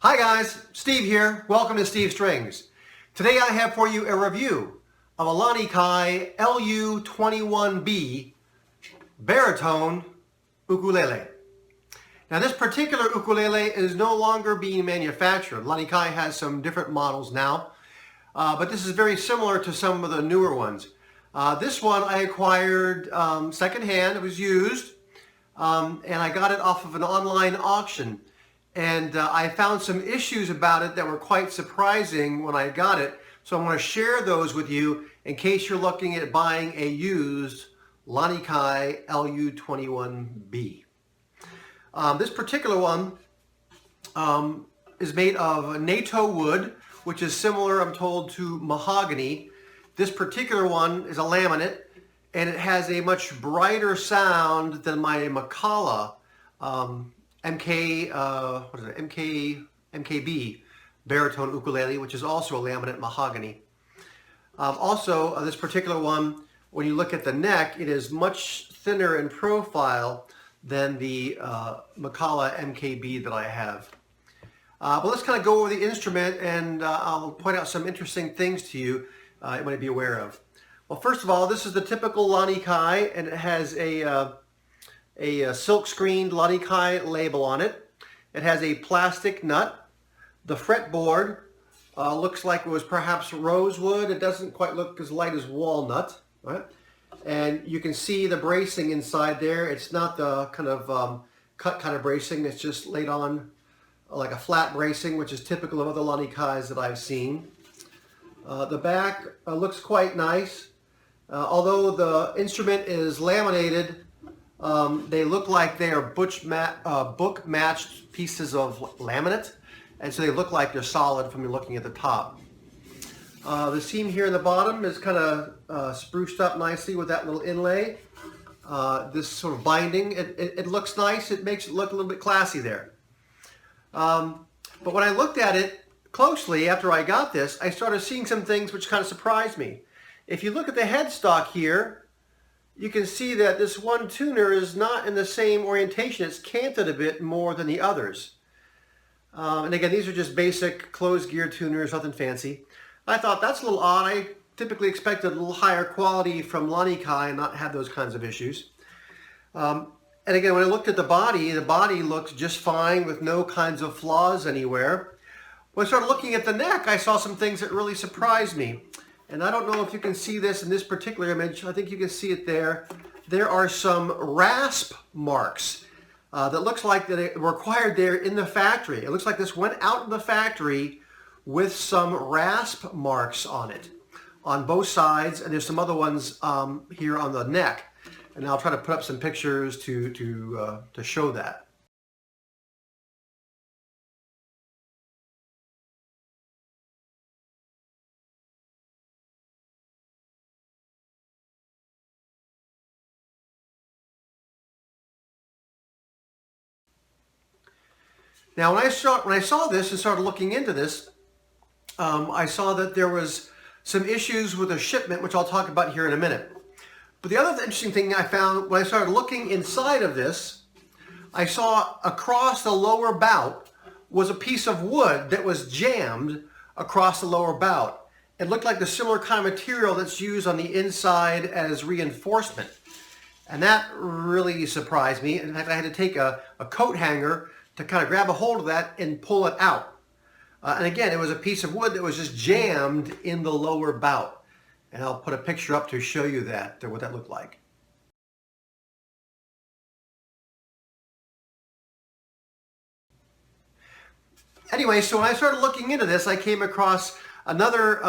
Hi guys, Steve here. Welcome to Steve Strings. Today I have for you a review of a Lanikai LU-21B Baritone Ukulele. Now this particular ukulele is no longer being manufactured. Lanikai has some different models now, but this is very similar to some of the newer ones. This one I acquired secondhand. It was used, and I got it off of an online auction. And I found some issues about it that were quite surprising when I got it. So I want to share those with you in case you're looking at buying a used Lanikai LU-21B. This particular one is made of NATO wood, which is similar, I'm told, to mahogany. This particular one is a laminate, and it has a much brighter sound than my Makala MKB Baritone Ukulele, which is also a laminate mahogany. This particular one, when you look at the neck, it is much thinner in profile than the Makala MKB that I have. But let's kind of go over the instrument, and I'll point out some interesting things to you you might be aware of. Well, first of all, this is the typical Lanikai, and it has a silk screened Lanikai label on it. It has a plastic nut. The fretboard looks like it was perhaps rosewood. It doesn't quite look as light as walnut, right? And you can see the bracing inside there. It's not the kind of cut kind of bracing. It's just laid on like a flat bracing, which is typical of other Lanikais that I've seen. The back looks quite nice. Although the instrument is laminated, they look like they are book matched pieces of laminate, and so they look like they're solid from looking at the top. The seam here in the bottom is kind of spruced up nicely with that little inlay. This sort of binding, it looks nice. It makes it look a little bit classy there. But when I looked at it closely after I got this, I started seeing some things which kind of surprised me. If you look at the headstock here, you can see that this one tuner is not in the same orientation. It's canted a bit more than the others. And again, these are just basic closed gear tuners, nothing fancy. I thought that's a little odd. I typically expected a little higher quality from Lanikai and not have those kinds of issues. And again, when I looked at the body looked just fine with no kinds of flaws anywhere. When I started looking at the neck, I saw some things that really surprised me. And I don't know if you can see this in this particular image. I think you can see it there. There are some rasp marks that looks like that it were acquired there in the factory. It looks like this went out of the factory with some rasp marks on it, on both sides, and there's some other ones here on the neck. And I'll try to put up some pictures to show that. Now, when I saw this and started looking into this, I saw that there was some issues with a shipment, which I'll talk about here in a minute. But the other interesting thing I found when I started looking inside of this, I saw across the lower bout was a piece of wood that was jammed across the lower bout. It looked like the similar kind of material that's used on the inside as reinforcement. And that really surprised me. In fact, I had to take a coat hanger to kind of grab a hold of that and pull it out. And again, it was a piece of wood that was just jammed in the lower bout. And I'll put a picture up to show you that, what that looked like. Anyway, so when I started looking into this, I came across another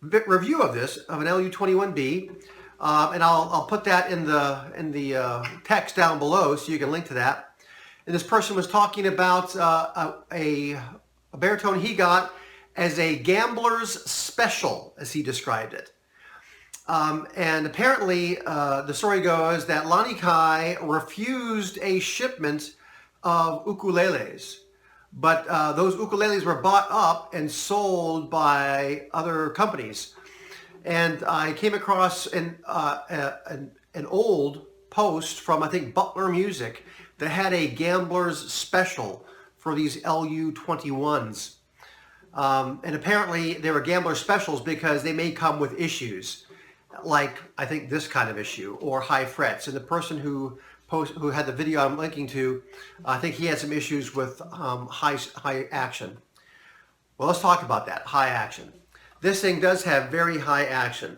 review of this, of an LU-21B. And I'll put that in the text down below so you can link to that. And this person was talking about a baritone he got as a gambler's special, as he described it. And apparently, the story goes that Lanikai refused a shipment of ukuleles. But those ukuleles were bought up and sold by other companies. And I came across an old post from, I think, Butler Music that had a gambler's special for these LU-21s. And apparently they were gambler specials because they may come with issues, like I think this kind of issue, or high frets. And the person who had the video I'm linking to, I think he had some issues with high action. Well, let's talk about that, high action. This thing does have very high action.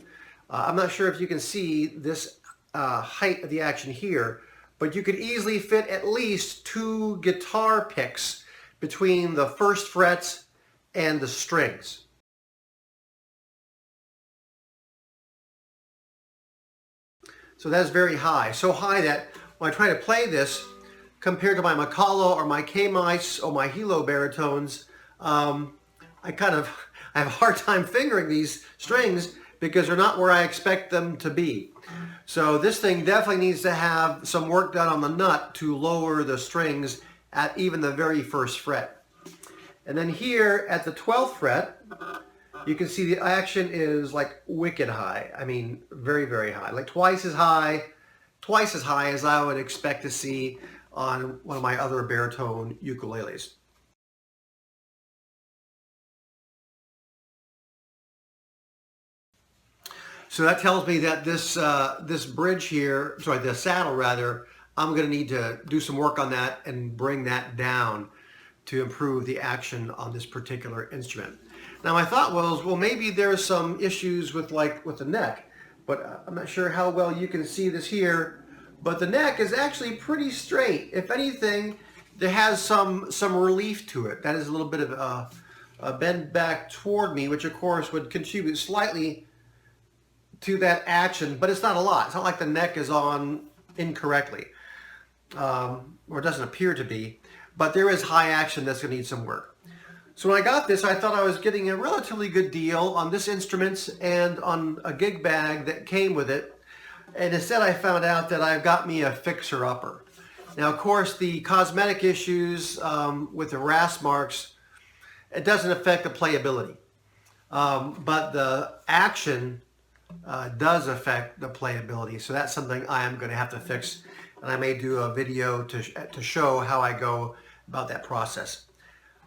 I'm not sure if you can see this height of the action here, but you could easily fit at least 2 guitar picks between the first frets and the strings. So that's very high. So high that when I try to play this, compared to my Makala or my K-mice or my Hilo baritones, I have a hard time fingering these strings because they're not where I expect them to be. So this thing definitely needs to have some work done on the nut to lower the strings at even the very first fret. And then here at the 12th fret, you can see the action is like wicked high. I mean, very, very high. Like twice as high as I would expect to see on one of my other baritone ukuleles. So that tells me that this bridge here, sorry, the saddle rather, I'm going to need to do some work on that and bring that down to improve the action on this particular instrument. Now my thought was, well, maybe there's some issues with the neck, but I'm not sure how well you can see this here, but the neck is actually pretty straight. If anything, there has some relief to it. That is a little bit of a bend back toward me, which of course would contribute slightly to that action, but it's not a lot. It's not like the neck is on incorrectly, or it doesn't appear to be, but there is high action that's going to need some work. So when I got this, I thought I was getting a relatively good deal on this instrument and on a gig bag that came with it, and instead I found out that I've got me a fixer-upper. Now, of course, the cosmetic issues with the rasp marks, it doesn't affect the playability, but the action does affect the playability. So that's something I am going to have to fix, and I may do a video to show how I go about that process.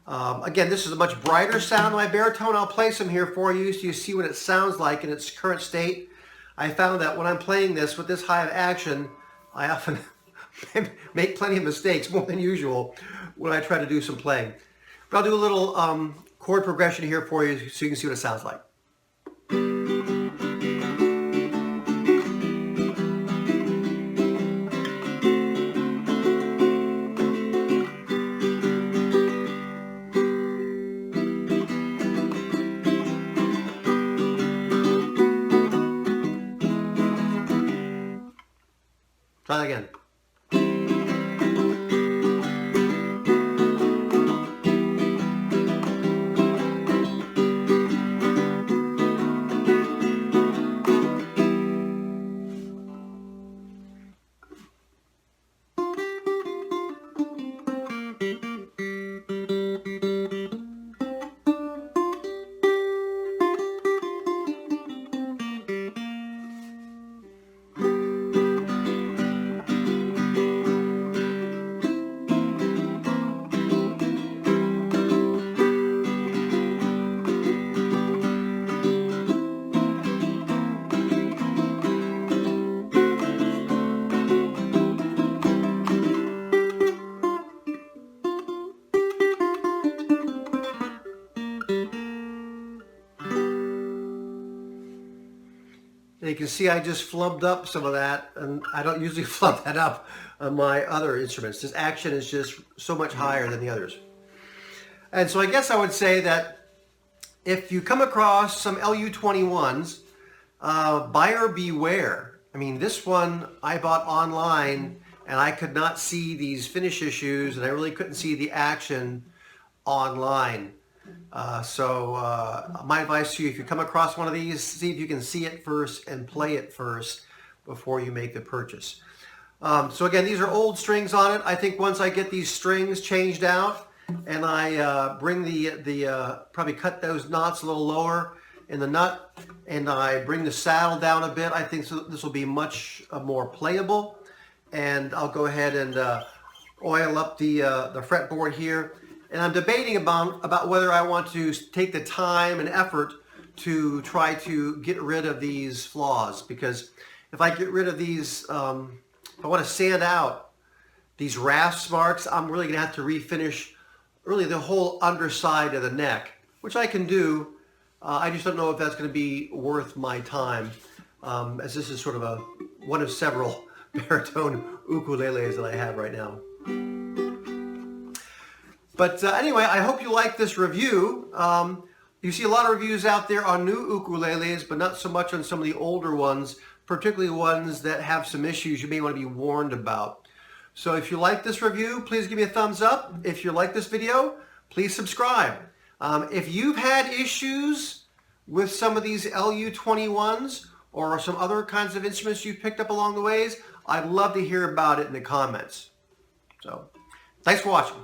Again, this is a much brighter sound than my baritone. I'll play some here for you so you see what it sounds like in its current state. I found that when I'm playing this with this high of action, I often make plenty of mistakes, more than usual, when I try to do some playing. But I'll do a little chord progression here for you so you can see what it sounds like. Try that again. And you can see I just flubbed up some of that, and I don't usually flub that up on my other instruments. This action is just so much higher than the others. And so I guess I would say that if you come across some LU-21s, buyer beware. I mean, this one I bought online, and I could not see these finish issues, and I really couldn't see the action online. My advice to you, if you come across one of these, see if you can see it first and play it first before you make the purchase. So again, these are old strings on it. I think once I get these strings changed out and I bring probably cut those knots a little lower in the nut, and I bring the saddle down a bit, I think this will be much more playable. And I'll go ahead and oil up the fretboard here And I'm debating about whether I want to take the time and effort to try to get rid of these flaws, because if I get rid of these, if I want to sand out these rasp marks, I'm really going to have to refinish really the whole underside of the neck, which I can do. I just don't know if that's going to be worth my time, as this is sort of one of several baritone ukuleles that I have right now. But anyway, I hope you like this review. You see a lot of reviews out there on new ukuleles, but not so much on some of the older ones, particularly ones that have some issues you may want to be warned about. So if you like this review, please give me a thumbs up. If you like this video, please subscribe. If you've had issues with some of these LU-21s or some other kinds of instruments you picked up along the ways, I'd love to hear about it in the comments. So, thanks for watching.